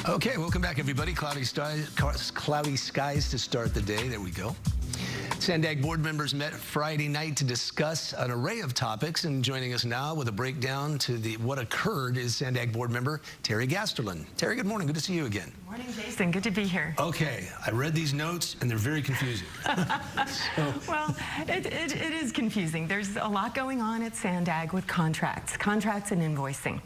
Okay, welcome back, everybody. Cloudy skies to start the day. There we go. Sandag board members met Friday night to discuss an array of topics, and joining us now with a breakdown to what occurred is Sandag board member Terry Gasterlin. Terry, good morning. Good to see you again. Good morning, Jason. Good to be here. Okay, I read these notes, and they're very confusing. Well, it is confusing. There's a lot going on at Sandag with contracts and invoicing.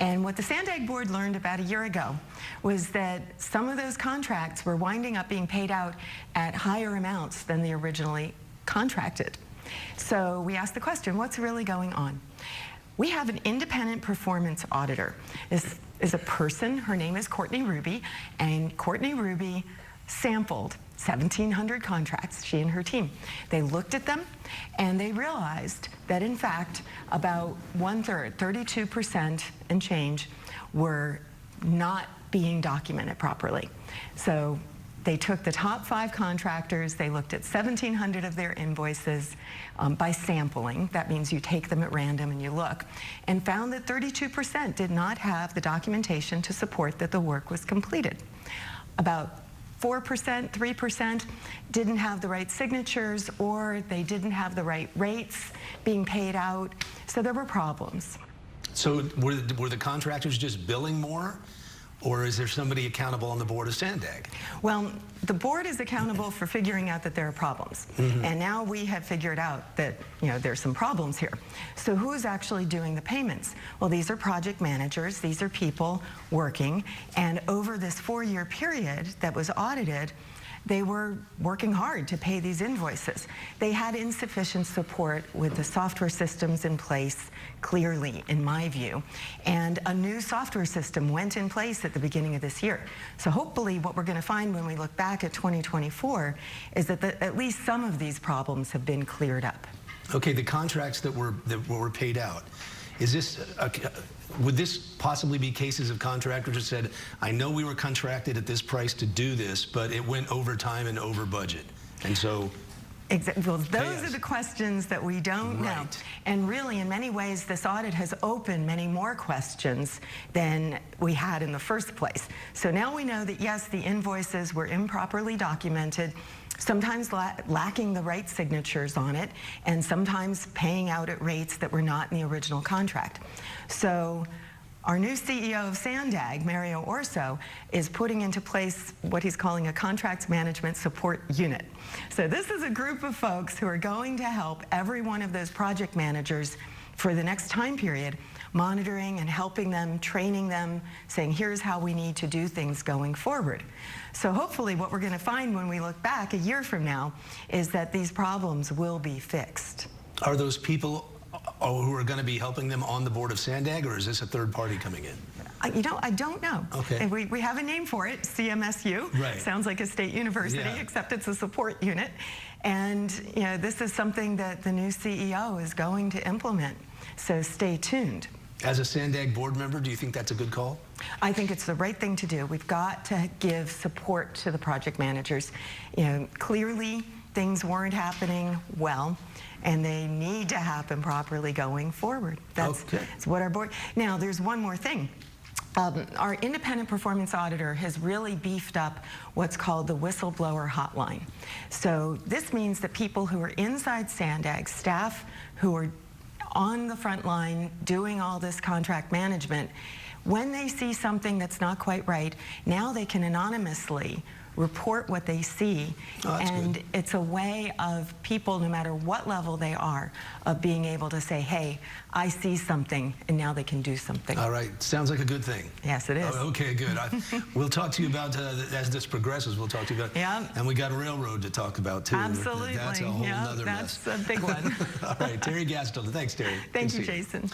And what the Sandag board learned about a year ago was that some of those contracts were winding up being paid out at higher amounts than they originally contracted. So we asked the question, what's really going on? We have an independent performance auditor. This is a person, her name is Courtney Ruby, and Courtney Ruby sampled 1,700 contracts, she and her team. They looked at them and they realized that in fact about 1/3, 32% and change, were not being documented properly. So they took the top 5 contractors, they looked at 1,700 of their invoices by sampling. That means you take them at random and you look, and found that 32% did not have the documentation to support that the work was completed. About 4%, 3% didn't have the right signatures, or they didn't have the right rates being paid out. So there were problems. So were the contractors just billing more? Or is there somebody accountable on the board of Sandag? Well, the board is accountable for figuring out that there are problems. And now we have figured out that, there's some problems here. So who's actually doing the payments? Well, these are project managers. These are people working. And over this 4-year period that was audited, they were working hard to pay these invoices. They had insufficient support with the software systems in place, clearly, in my view. And a new software system went in place at the beginning of this year. So hopefully what we're going to find when we look back at 2024 is that at least some of these problems have been cleared up. Okay, the contracts that were paid out, is this would this possibly be cases of contractors that said, I know we were contracted at this price to do this, but it went over time and over budget, and so... Exactly. Well, those are the questions that we don't know. And really, in many ways, this audit has opened many more questions than we had in the first place. So now we know that, yes, the invoices were improperly documented, sometimes lacking the right signatures on it, and sometimes paying out at rates that were not in the original contract. So our new CEO of Sandag, Mario Orso, is putting into place what he's calling a contracts management support unit. So this is a group of folks who are going to help every one of those project managers for the next time period, monitoring and helping them, training them, saying here's how we need to do things going forward. So hopefully what we're going to find when we look back a year from now is that these problems will be fixed. Are those people who are going to be helping them on the board of Sandag, or is this a third party coming in? I don't know. Okay. We have a name for it, CMSU. Right. Sounds like a state university, except it's a support unit. And this is something that the new CEO is going to implement. So stay tuned. As a Sandag board member, do you think that's a good call? I think it's the right thing to do. We've got to give support to the project managers. Clearly things weren't happening well, and they need to happen properly going forward. That's what our board... Now, there's one more thing. Our independent performance auditor has really beefed up what's called the whistleblower hotline. So this means that people who are inside Sandag, staff who are on the front line doing all this contract management, when they see something that's not quite right, now they can anonymously report what they see. And good. It's a way of people, no matter what level they are, of being able to say, hey, I see something, and now they can do something. All right. Sounds like a good thing. Yes, it is. Oh, okay, good. We'll talk to you about, as this progresses, we'll talk to you about. Yeah. And we got a railroad to talk about, too. Absolutely. That's a whole nother mess. That's a big one. All right, Terry Gasterlin. Thanks, Terry. Thank you, Jason.